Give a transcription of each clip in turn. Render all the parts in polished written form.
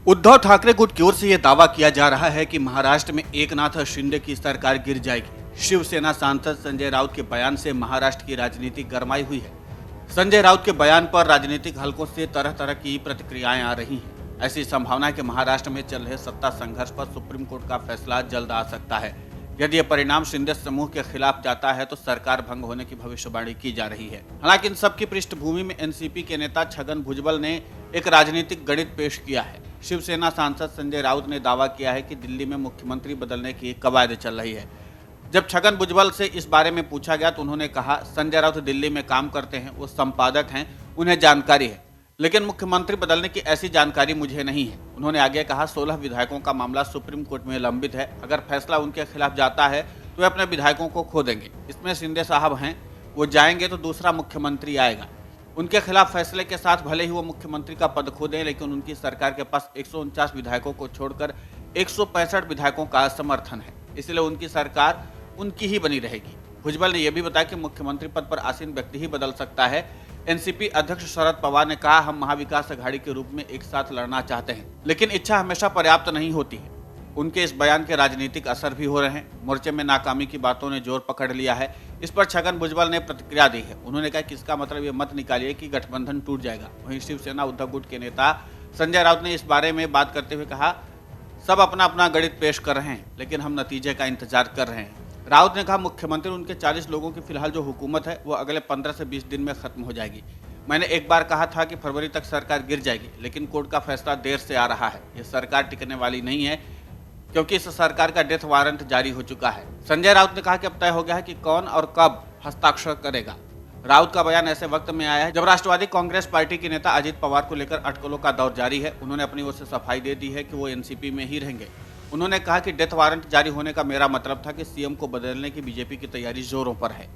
उद्धव ठाकरे गुट की ओर से यह दावा किया जा रहा है कि महाराष्ट्र में एकनाथ शिंदे की सरकार गिर जाएगी। शिवसेना सांसद संजय राउत के बयान से महाराष्ट्र की राजनीति गरमाई हुई है। संजय राउत के बयान पर राजनीतिक हलकों से तरह तरह की प्रतिक्रियाएं आ रही हैं। ऐसी संभावना है कि महाराष्ट्र में चल रहे सत्ता संघर्ष पर सुप्रीम कोर्ट का फैसला जल्द आ सकता है। यदि यह परिणाम शिंदे समूह के खिलाफ जाता है तो सरकार भंग होने की भविष्यवाणी की जा रही है। हालांकि इन सबकी पृष्ठभूमि में एनसीपी के नेता छगन भुजबल ने एक राजनीतिक गणित पेश किया है। शिवसेना सांसद संजय राउत ने दावा किया है कि दिल्ली में मुख्यमंत्री बदलने की कवायद चल रही है। जब छगन भुजबल से इस बारे में पूछा गया तो उन्होंने कहा, संजय राउत दिल्ली में काम करते हैं, वो संपादक हैं, उन्हें जानकारी है, लेकिन मुख्यमंत्री बदलने की ऐसी जानकारी मुझे नहीं है। उन्होंने आगे कहा, 16 विधायकों का मामला सुप्रीम कोर्ट में लंबित है। अगर फैसला उनके खिलाफ जाता है तो वे अपने विधायकों को खो देंगे। इसमें शिंदे साहब हैं, वो जाएंगे तो दूसरा मुख्यमंत्री आएगा। उनके खिलाफ फैसले के साथ भले ही वो मुख्यमंत्री का पद खो दें, लेकिन उनकी सरकार के पास 149 विधायकों को छोड़कर 165 विधायकों का समर्थन है, इसलिए उनकी सरकार उनकी ही बनी रहेगी। भुजबल ने यह भी बताया कि मुख्यमंत्री पद पर आसीन व्यक्ति ही बदल सकता है। एनसीपी अध्यक्ष शरद पवार ने कहा, हम महाविकास अघाड़ी के रूप में एक साथ लड़ना चाहते हैं, लेकिन इच्छा हमेशा पर्याप्त नहीं होती है। उनके इस बयान के राजनीतिक असर भी हो रहे हैं। मोर्चे में नाकामी की बातों ने जोर पकड़ लिया है। इस पर छगन भुजबल ने प्रतिक्रिया दी है। उन्होंने कहा कि इसका मतलब ये मत निकालिए कि गठबंधन टूट जाएगा। वहीं शिवसेना उद्धव गुट के नेता संजय राउत ने इस बारे में बात करते हुए कहा, सब अपना अपना गणित पेश कर रहे हैं, लेकिन हम नतीजे का इंतजार कर रहे हैं। राउत ने कहा, मुख्यमंत्री उनके 40 लोगों की फिलहाल जो हुकूमत है वो अगले 15 से 20 दिन में खत्म हो जाएगी। मैंने एक बार कहा था कि फरवरी तक सरकार गिर जाएगी, लेकिन कोर्ट का फैसला देर से आ रहा है। ये सरकार टिकने वाली नहीं है, क्योंकि इस सरकार का डेथ वारंट जारी हो चुका है। संजय राउत ने कहा कि अब तय हो गया है कि कौन और कब हस्ताक्षर करेगा। राउत का बयान ऐसे वक्त में आया है जब राष्ट्रवादी कांग्रेस पार्टी के नेता अजित पवार को लेकर अटकलों का दौर जारी है। उन्होंने अपनी ओर से सफाई दे दी है कि वो एनसीपी में ही रहेंगे। उन्होंने कहा कि डेथ वारंट जारी होने का मेरा मतलब था कि सीएम को बदलने की बीजेपी की तैयारी जोरों पर है,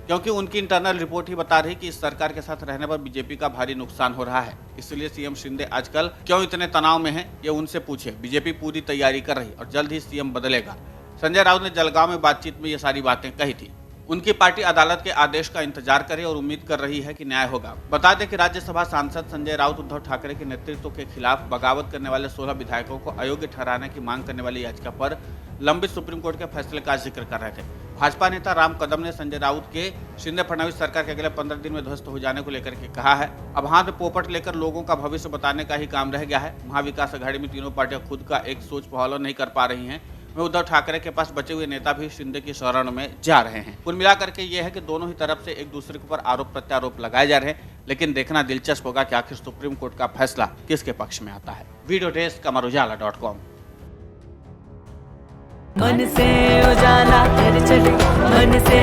क्योंकि उनकी इंटरनल रिपोर्ट ही बता रही कि इस सरकार के साथ रहने पर बीजेपी का भारी नुकसान हो रहा है। इसलिए सीएम शिंदे आजकल क्यों इतने तनाव में हैं, ये उनसे पूछे। बीजेपी पूरी तैयारी कर रही और जल्द ही सीएम बदलेगा। संजय राउत ने जलगांव में बातचीत में ये सारी बातें कही थी। उनकी पार्टी अदालत के आदेश का इंतजार करे और उम्मीद कर रही है कि न्याय होगा। बता दें कि राज्यसभा सांसद संजय राउत उद्धव ठाकरे के नेतृत्व के खिलाफ बगावत करने वाले 16 विधायकों को अयोग्य ठहराने की मांग करने वाली याचिका पर लंबित सुप्रीम कोर्ट के फैसले का जिक्र कर रहे थे। भाजपा नेता राम कदम ने संजय राउत के शिंदे फडणवीस सरकार के अगले 15 दिन में ध्वस्त हो जाने को लेकर के कहा है, अब हाथ में पोपट लेकर लोगों का भविष्य बताने का ही काम रह गया है। महाविकास अघाड़ी में तीनों पार्टियां खुद का एक सोच फॉलो नहीं कर पा रही हैं। उद्धव ठाकरे के पास बचे हुए नेता भी शिंदे की शरण में जा रहे हैं। कुल मिलाकर के ये है कि दोनों ही तरफ से एक दूसरे के ऊपर आरोप प्रत्यारोप लगाए जा रहे हैं, लेकिन देखना दिलचस्प होगा कि आखिर सुप्रीम कोर्ट का फैसला किसके पक्ष में आता है। Video desk Amar Ujala. मन से उजाला कर चले, मन से